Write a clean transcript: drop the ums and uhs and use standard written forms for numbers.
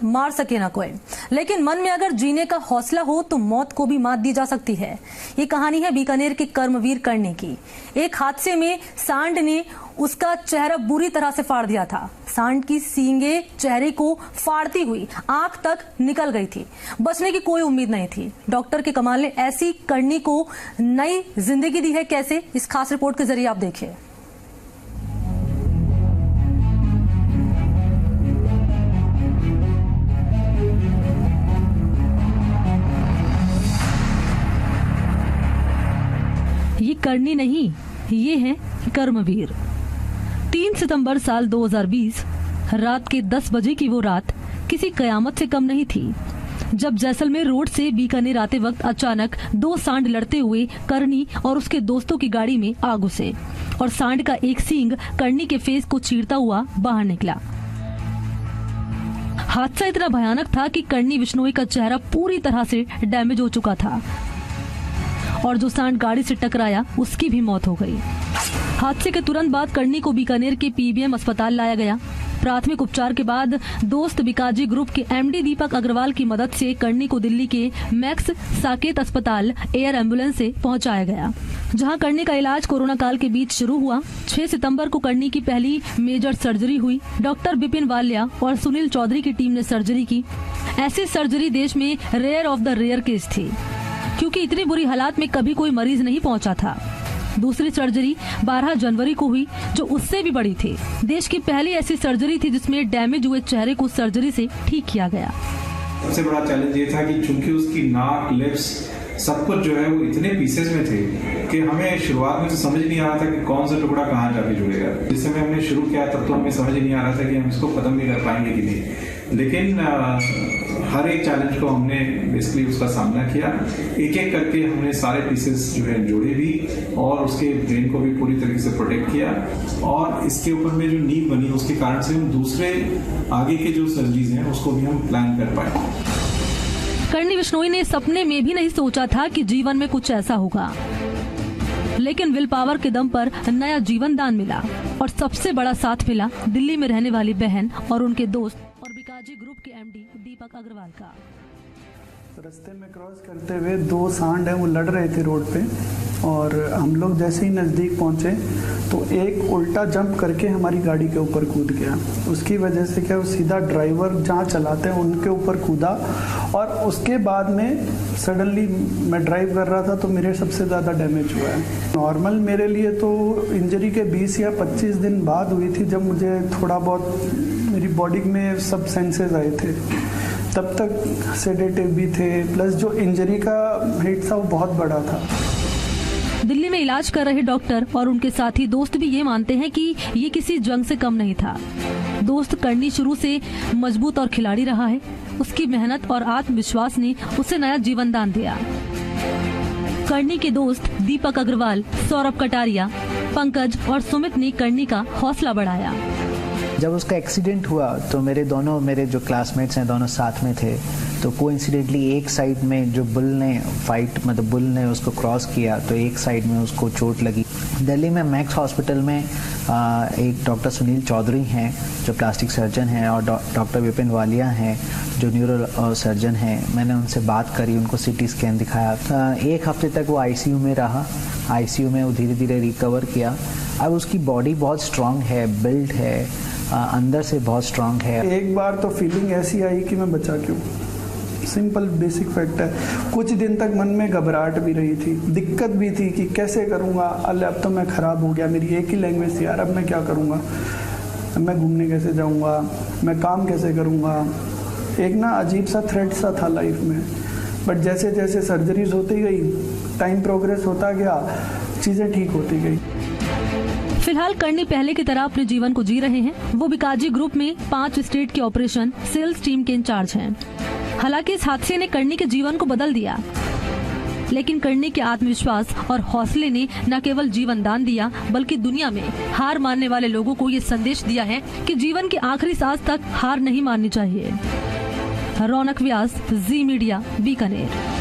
मार सके ना कोई, लेकिन मन में अगर जीने का हौसला हो तो मौत को भी मात दी जा सकती है। ये कहानी है बीकानेर के कर्मवीर कर्णी की। एक हादसे में सांड ने उसका चेहरा बुरी तरह से फाड़ दिया था। सांड की सींगे चेहरे को फाड़ती हुई आंख तक निकल गई थी। बचने की कोई उम्मीद नहीं थी। डॉक्टर के कमाल ने ऐसी कर्णी को नई जिंदगी दी है। कैसे, इस खास रिपोर्ट के जरिए आप देखिए। ये कर्णी नहीं, ये है कर्मवीर। 3 सितंबर साल 2020 रात के 10 बजे की वो रात किसी कयामत से कम नहीं थी, जब जैसलमेर रोड से बीकानेर आते वक्त अचानक 2 सांड लड़ते हुए कर्णी और उसके दोस्तों की गाड़ी में आ घुसे और सांड का एक सींग कर्णी के फेस को चीरता हुआ बाहर निकला। हादसा इतना भयानक था कि कर्णी बिश्नोई का चेहरा पूरी तरह से डैमेज हो चुका था और जो सांड गाड़ी से टकराया उसकी भी मौत हो गई। हादसे के तुरंत बाद कर्णी को बीकानेर के पीबीएम अस्पताल लाया गया। प्राथमिक उपचार के बाद दोस्त बीकाजी ग्रुप के एमडी दीपक अग्रवाल की मदद से कर्णी को दिल्ली के मैक्स साकेत अस्पताल एयर एम्बुलेंस से पहुंचाया गया, जहां कर्णी का इलाज कोरोना काल के बीच शुरू हुआ। 6 सितंबर को कर्णी की पहली मेजर सर्जरी हुई। डॉक्टर बिपिन वालिया और सुनील चौधरी की टीम ने सर्जरी की। ऐसी सर्जरी देश में rare of the rare case थी, क्योंकि इतनी बुरी हालात में कभी कोई मरीज नहीं पहुंचा था। दूसरी सर्जरी 12 जनवरी को हुई, जो उससे भी बड़ी थी। देश की पहली ऐसी सर्जरी थी जिसमें डैमेज हुए चेहरे को सर्जरी से ठीक किया गया। सबसे बड़ा चैलेंज ये था कि चूंकि उसकी नाक, लिप्स, सब कुछ जो है वो इतने पीसेस में थे कि हमें शुरुआत में तो समझ नहीं आ रहा था कि कौन सा टुकड़ा कहाँ जाके जुड़ेगा। जिस समय हमने शुरू किया तब तो हमें समझ नहीं आ रहा था कि हम इसको खत्म भी कर पाएंगे कि नहीं, लेकिन हर एक चैलेंज को हमने बेसिकली उसका सामना किया। एक एक करके हमने सारे पीसेस जो है जोड़े भी और उसके ब्रेन को भी पूरी तरीके से प्रोटेक्ट किया और इसके ऊपर में जो नींव बनी उसके कारण से हम दूसरे आगे के जो सर्जरीज हैं उसको भी हम प्लान कर पाए। कर्णी बिश्नोई ने सपने में भी नहीं सोचा था कि जीवन में कुछ ऐसा होगा, लेकिन विल पावर के दम पर नया जीवन दान मिला और सबसे बड़ा साथ मिला दिल्ली में रहने वाली बहन और उनके दोस्त और बीकाजी ग्रुप के एमडी दीपक अग्रवाल का। रास्ते में क्रॉस करते हुए 2 सांड हैं, वो लड़ रहे थे रोड पे और हम लोग जैसे ही नज़दीक पहुंचे तो एक उल्टा जंप करके हमारी गाड़ी के ऊपर कूद गया। उसकी वजह से क्या, वो सीधा ड्राइवर जहाँ चलाते हैं उनके ऊपर कूदा और उसके बाद में सडनली मैं ड्राइव कर रहा था तो मेरे सबसे ज़्यादा डैमेज हुआ है। नॉर्मल मेरे लिए तो इंजरी के 20 या 25 दिन बाद हुई थी, जब मुझे थोड़ा बहुत मेरी बॉडी में सब सेंसेस आए थे। तब तक सेडेटिव भी थे, प्लस जो इंजरी का हिट था वो बहुत बड़ा था। दिल्ली में इलाज कर रहे डॉक्टर और उनके साथी दोस्त भी ये मानते हैं कि ये किसी जंग से कम नहीं था। दोस्त कर्णी शुरू से मजबूत और खिलाड़ी रहा है। उसकी मेहनत और आत्मविश्वास ने उसे नया जीवन दान दिया। कर्णी के दोस्त दीपक अग्रवाल, सौरभ कटारिया, पंकज और सुमित ने कर्णी का हौसला बढ़ाया। जब उसका एक्सीडेंट हुआ तो मेरे जो क्लासमेट्स हैं दोनों साथ में थे, तो कोइंसिडेंटली एक साइड में जो बुल ने उसको क्रॉस किया तो एक साइड में उसको चोट लगी। दिल्ली में मैक्स हॉस्पिटल में एक डॉक्टर सुनील चौधरी हैं जो प्लास्टिक सर्जन हैं और डॉक्टर विपिन वालिया हैं जो न्यूरो सर्जन हैं। मैंने उनसे बात करी, उनको सीटी स्कैन दिखाया। 1 हफ्ते तक वो आईसीयू में रहा। आईसीयू में वो धीरे धीरे रिकवर किया। अब उसकी बॉडी बहुत स्ट्रांग है, बिल्ड है, अंदर से बहुत स्ट्रांग है। एक बार तो फीलिंग ऐसी आई कि मैं बचा क्यों। सिंपल बेसिक फैक्ट है। कुछ दिन तक मन में घबराहट भी रही थी, दिक्कत भी थी कि कैसे करूँगा। अब तो मैं ख़राब हो गया, मेरी एक ही लैंग्वेज थी यार, अब मैं क्या करूँगा, मैं घूमने कैसे जाऊँगा, मैं काम कैसे करूँगा। एक ना अजीब सा थ्रेड सा था लाइफ में। बट जैसे जैसे सर्जरीज होती गई, टाइम प्रोग्रेस होता गया, चीज़ें ठीक होती गई। फिलहाल कर्णी पहले की तरह अपने जीवन को जी रहे हैं। वो बीकाजी ग्रुप में 5 स्टेट के ऑपरेशन सेल्स टीम के इंचार्ज हैं। हालांकि इस हादसे ने कर्णी के जीवन को बदल दिया, लेकिन कर्णी के आत्मविश्वास और हौसले ने न केवल जीवन दान दिया, बल्कि दुनिया में हार मानने वाले लोगों को ये संदेश दिया है कि जीवन की आखिरी सांस तक हार नहीं माननी चाहिए। रौनक व्यास, जी मीडिया, बीकानेर।